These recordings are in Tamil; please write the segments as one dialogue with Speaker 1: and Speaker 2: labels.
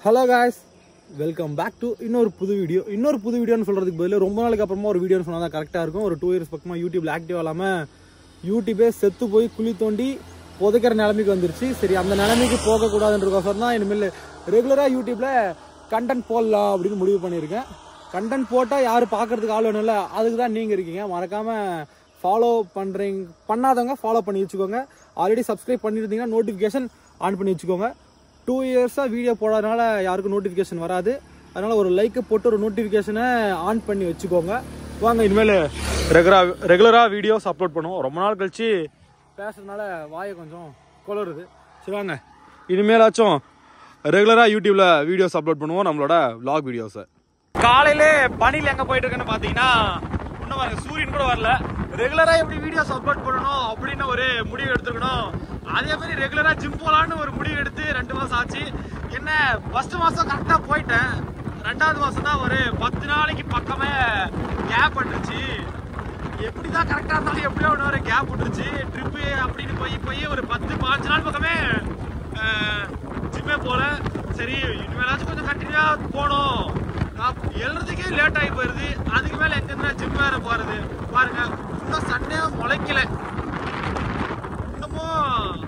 Speaker 1: Hello guys, welcome back to இன்னொரு புது வீடியோன்னு சொல்கிறதுக்கு பதில் ரொம்ப நாளுக்கு அப்புறமா ஒரு வீடியோன்னு சொன்னால் தான் கரெக்டாக இருக்கும். ஒரு 2 இயர்ஸ் பக்கமாக யூடியூப்ல ஆக்டிவாக இல்லாமல் யூடியூபே செத்து போய் குழி தோண்டி புதைக்கிற நிலைமைக்கு வந்துருச்சு. சரி, அந்த நிலைமைக்கு போகக்கூடாதுன்றதுக்கோசரம் தான் இனிமேல் ரெகுலராக யூடியூப்ல கண்டென்ட் போடலாம் அப்படின்னு முடிவு பண்ணியிருக்கேன். கண்டென்ட் போட்டால் யாரும் பார்க்கறதுக்கு ஆள் வேணும்ல, அதுக்கு தான் நீங்கள் இருக்கீங்க. மறக்காமல் ஃபாலோ பண்ணாதவங்க ஃபாலோ பண்ணி வச்சுக்கோங்க. ஆல்ரெடி சப்ஸ்கிரைப் பண்ணியிருந்தீங்கன்னா நோட்டிஃபிகேஷன் ஆன் பண்ணி வச்சுக்கோங்க. 2 இயர்ஸாக வீடியோ போடாதனால யாருக்கும் நோட்டிஃபிகேஷன் வராது. அதனால் ஒரு லைக்கை போட்டு ஒரு நோட்டிஃபிகேஷனை ஆன் பண்ணி வச்சுக்கோங்க. வாங்க, இனிமேல் ரெகுலராக வீடியோஸ் அப்லோட் பண்ணுவோம். ரொம்ப நாள் கழிச்சு பேசுறதுனால வாயை கொஞ்சம் குளருது. சரி வாங்க, இனிமேலாச்சும் ரெகுலராக யூடியூப்ல வீடியோஸ் அப்லோட் பண்ணுவோம், நம்மளோட vlog வீடியோஸை. காலையிலே பணியில் எங்கே போயிட்டு இருக்குன்னு பார்த்தீங்கன்னா, இன்னும் பாருங்க சூரியன் கூட வரல. ரெகுலராக எப்படி வீடியோஸ் அப்லோட் பண்ணணும் அப்படின்னு ஒரு முடிவு எடுத்துக்கணும். அதே மாதிரி ரெகுலராக ஜிம் போகலான்னு ஒரு முடிவு எடுத்து 2 மாதம் ஆச்சு. என்ன, ஃபர்ஸ்ட் மாதம் கரெக்டாக போயிட்டேன். 2வது மாதம் தான் ஒரு 10 நாளைக்கு பக்கமே கேப் வந்துருச்சு. எப்படி தான் கரெக்டாக இருந்தாலும் எப்படியோ ஒன்று ஒரு கேப் விட்டுருச்சு. ட்ரிப்பு அப்படின்னு போய் ஒரு 10-15 நாள் பக்கமே ஜிம்மே போல. சரி, இனிமேலாச்சும் கொஞ்சம் கண்டினியூவாக போகணும். நான் எழுறதுக்கே லேட் ஆகி போயிடுது. அதுக்கு மேலே எங்கன்னா ஜிம் வேற போகிறது பாருங்க. இன்னும் சண்டே முளைக்கல, இன்னமும்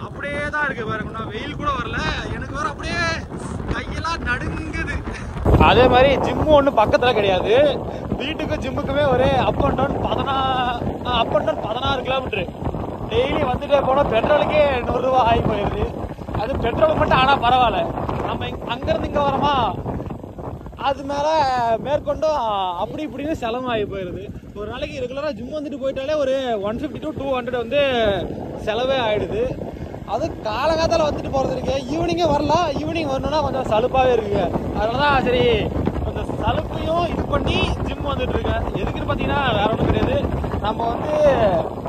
Speaker 1: அப்படியே தான் இருக்கு பாருங்க. நான் வெயில் கூட வரல, எனக்கு வேற அப்படியே கையெல்லாம் நடுங்குது. அதே மாதிரி ஜிம்மு ஒன்றும் பக்கத்தில் கிடையாது. வீட்டுக்கும் ஜிம்முக்குமே ஒரு up and down 16 kilometre. Daily வந்துட்டே போனால் பெட்ரோலுக்கே 100 ரூபா ஆகி போயிடுது. அது பெட்ரோலுக்கு மட்டும் ஆனால் பரவாயில்ல, நம்ம அங்கேருந்து இங்கே வரோமா, அது மேலே மேற்கொண்டும் அப்படி இப்படின்னு செலவாகி போயிடுது. ஒரு நாளைக்கு ரெகுலராக ஜிம் வந்துட்டு போயிட்டாலே ஒரு 150 to 200 வந்து செலவே ஆகிடுது. அது காலகாலத்தில் வந்துட்டு போகிறது இருக்கு. ஈவினிங்கே வரலாம், ஈவினிங் வரணும்னா கொஞ்சம் சலுப்பாகவே இருக்குங்க. அதனால தான் சரி கொஞ்சம் சலுப்பையும் இது பண்ணி ஜிம் வந்துட்டு இருக்கேன். எதுக்குன்னு பார்த்தீங்கன்னா வேற ஒன்றும் கிடையாது, நம்ம வந்து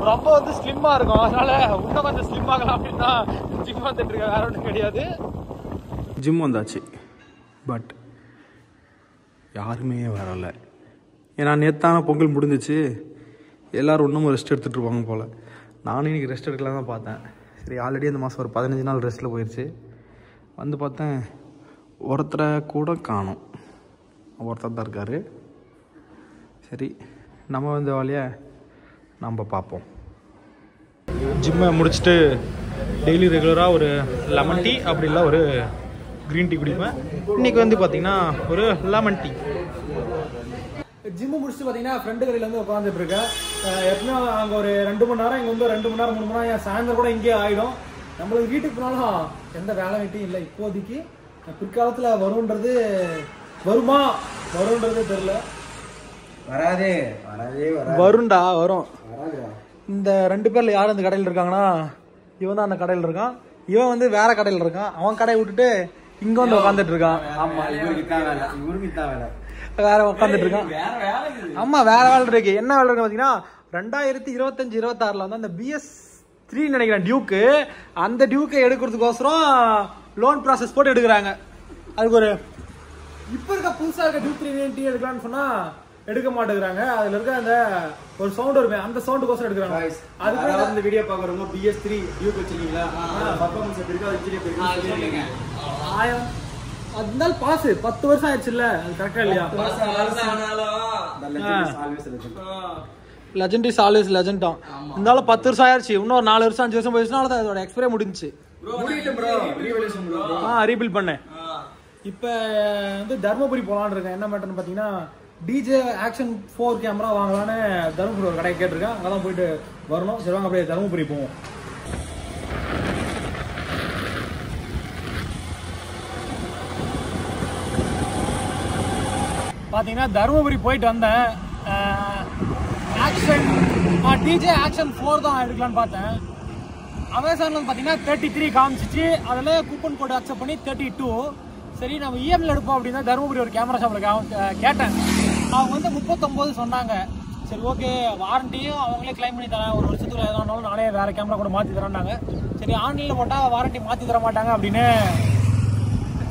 Speaker 1: ரொம்ப ஸ்லிம்மாக இருக்கும். அதனால இன்னும் கொஞ்சம் ஸ்லிம் ஆகலாம் அப்படின்னு தான் ஜிம் வந்துட்டு இருக்கேன், வேற ஒன்றும் கிடையாது. ஜிம் வந்தாச்சு, பட் யாருமே வரலை. ஏன்னா நேத்தான பொங்கல் முடிஞ்சிச்சு, எல்லோரும் இன்னமும் ரெஸ்ட் எடுத்துகிட்டு இருப்பாங்க போல். நானும் இன்றைக்கி ரெஸ்ட் எடுக்கலாம் தான் பார்த்தேன். சரி, ஆல்ரெடி இந்த மாதம் ஒரு 15 நாள் ரெஸ்ட்டில் போயிடுச்சு. வந்து பார்த்தேன், ஒருத்தரை கூட காணோம். ஒருத்தர் தான் இருக்கார். சரி, நம்ம வந்து வேலையை நம்ம பார்ப்போம். ஜிம்மை முடிச்சுட்டு டெய்லி ரெகுலராக ஒரு லெமன் டீ அப்படி இல்லை ஒரு க்ரீன் டீ குடிப்பேன். இன்றைக்கி வந்து பார்த்திங்கன்னா ஒரு லெமன் டீ. ஜிம்மு முடிச்சுட்டு பார்த்தீங்கன்னா ஃப்ரெண்டு கடையில் வந்து உட்காந்துட்டு இருக்கேன். எப்பவுமே அங்கே ஒரு 2 மணி நேரம், இங்கே வந்து 2 மணி நேரம் 3 மணி நேரம், சாயந்தரம் கூட இங்கேயே ஆகிடும். நம்மளுக்கு வீட்டுக்கு போனாலும் எந்த வேலை வெட்டியும் இல்லை இப்போதைக்கு. பிற்காலத்தில் வரும்ன்றது தெரியல. வரும்டா, வரும். இந்த 2 பேர்ல யார் அந்த கடையில் இருக்காங்கன்னா, இவன் தான் அந்த கடையில் இருக்கான். இவன் வந்து வேற கடையில் இருக்கான். அவன் கடையை விட்டுட்டு இங்க வந்து உட்காந்துட்டு இருக்கான். வேற உட்காந்துட்டு இருக்கான். ஆமா, வேற வேலை இருக்கு. என்ன வேலை இருக்கு பாத்தீங்கன்னா, 2025-26 வந்து அந்த BS3 நினைக்கிறேன் டியூக்கு, அந்த டியூக்கை எடுக்கிறதுக்கோசரம் லோன் ப்ராசஸ் போட்டு எடுக்கிறாங்க. அதுக்கு ஒரு இப்ப இருக்க புதுசா இருக்க டியூக் 390 எடுக்கலாம்னு சொன்னா எடுக்க மாட்டேங்கிறாங்க. அதுல இருக்க அந்த ஒரு சவுண்ட் வருமே, அந்த சவுண்டுக்கோசரம் எடுக்கிறாங்க. அதுக்கு இந்த வீடியோ பாக்குறவங்க BS3 டியூக் வச்சிருக்கீங்களா, பர்ஃபார்மன்ஸ் எப்படி இருக்கு, அது சொல்லுங்க. அதனால பாஸ் 10 வருஷம் ஆயிடுச்சு இல்ல, அது கரெக்டா இல்லையா? லெஜெண்ட் இஸ் ஆல்வேஸ் லெஜெண்ட் தான். இருந்தாலும் 10 வருஷம் ஆயிடுச்சு. இன்னும் 4 வருஷம் 5 வருஷம் போயிடுச்சுன்னா அதோட எக்ஸ்பைரி முடிஞ்சிச்சு. ரீபில்ட் பண்ணேன். இப்போ வந்து தர்மபுரி போகலான்னு இருக்கேன். என்ன மேட்டர்னு பார்த்தீங்கன்னா, DJ Action 4 கேமரா வாங்கலான்னு தர்மபுரி ஒரு கடையை கேட்டிருக்கேன். அங்கெல்லாம் போயிட்டு வரணும். சரி வாங்க, அப்படியே தர்மபுரி போவோம். பார்த்தீங்கன்னா தருமபுரி போயிட்டு வந்தேன். DJ Action 4 தான் எடுக்கலான்னு பார்த்தேன். அமேசானில் பார்த்தீங்கன்னா 33 காமிச்சிச்சு. அதில் கூப்பன் கோடு அக்செப்ட் பண்ணி 32. சரி, நம்ம EMல எடுப்போம் அப்படின்னா தருமபுரி ஒரு கேமரா ஷாப்பில் கேட்டேன். அவங்க வந்து 39 சொன்னாங்க. சரி ஓகே, வாரண்டியும் அவங்களே கிளைம் பண்ணி தரேன், 1 வருஷத்துக்கு எதானாலும் நானே வேறு கேமரா கூட மாற்றி தரேன்னாங்க. சரி, ஆன்லைனில் போட்டால் வாரண்டி மாற்றி தர மாட்டாங்க அப்படின்னு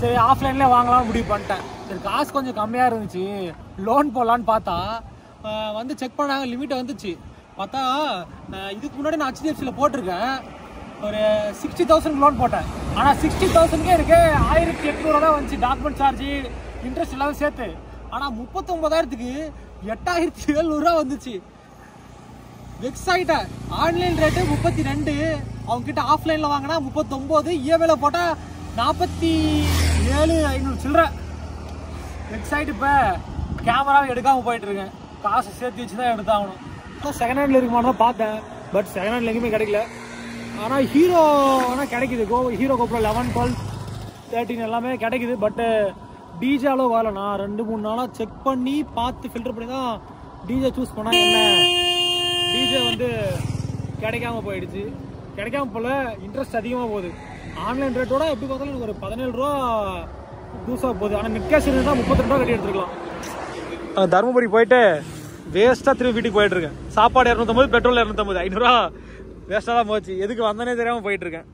Speaker 1: சரி ஆஃப்லைன்லேயே வாங்கலாம்னு முடிவு பண்ணிட்டேன். சரி, காசு கொஞ்சம் கம்மியாக இருந்துச்சு, லோன் போடலான்னு பார்த்தா வந்து செக் பண்ணாங்க, லிமிட்டை வந்துச்சு. பார்த்தா இதுக்கு முன்னாடி நான் HDFCயில் போட்டிருக்கேன். ஒரு 60,000 லோன் போட்டேன். ஆனால் 60,000க்கே எனக்கு 1,800 தான் வந்துச்சு, டாக்குமெண்ட் சார்ஜ் இன்ட்ரெஸ்ட் எல்லாமே சேர்த்து. ஆனால் 39,000க்கு 8,700 வந்துச்சு. வெக்ஸ் ஆகிட்டேன். ஆன்லைன் ரேட்டு 32, அவங்ககிட்ட ஆஃப்லைனில் வாங்கினா 39, இஎம்ஐல போட்டால் 47,500 சில்லற. வெக்ஸ் ஆகிட்டு இப்போ கேமராவை எடுக்காமல் போயிட்டு இருக்கேன். காசு சேர்த்து வச்சு தான் எடுத்தாகணும். செகண்ட் ஹேண்டில் இருக்குமான்னு தான் பார்த்தேன், பட் செகண்ட் ஹேண்டில் எங்கேயுமே கிடைக்கல. ஆனால் ஹீரோ ஆனால் கிடைக்குது. ஹீரோ கோப்ரோ 11, 12, 13 எல்லாமே கிடைக்குது. பட்டு டிஜே அளவு வரல. நான் 2-3 நாளாக செக் பண்ணி பார்த்து ஃபில்டர் பண்ணி தான் டிஜே சூஸ் பண்ணால் என்ன டிஜே வந்து கிடைக்காம போயிடுச்சு. கிடைக்காம போல இன்ட்ரெஸ்ட் அதிகமாக போகுது. ஆன்லைன் ரேட்டோட எப்படி பார்த்தாலும் எனக்கு ஒரு 17 ரூபா தூசாக போகுது. ஆனால் நெட் கேஷ் இருந்தால் 32 ரூபா கட்டி எடுத்துக்கலாம். தருமபுரி போயிட்டு வேஸ்ட்டாக திரும்பி வீட்டுக்கு போயிட்டு இருக்கேன். சாப்பாடு 250, பெட்ரோல் 250, 500 ரூபா வேஸ்ட்டாக தான் போச்சு. எதுக்கு வந்தனே தெரியாமல் போயிட்டு இருக்கேன்.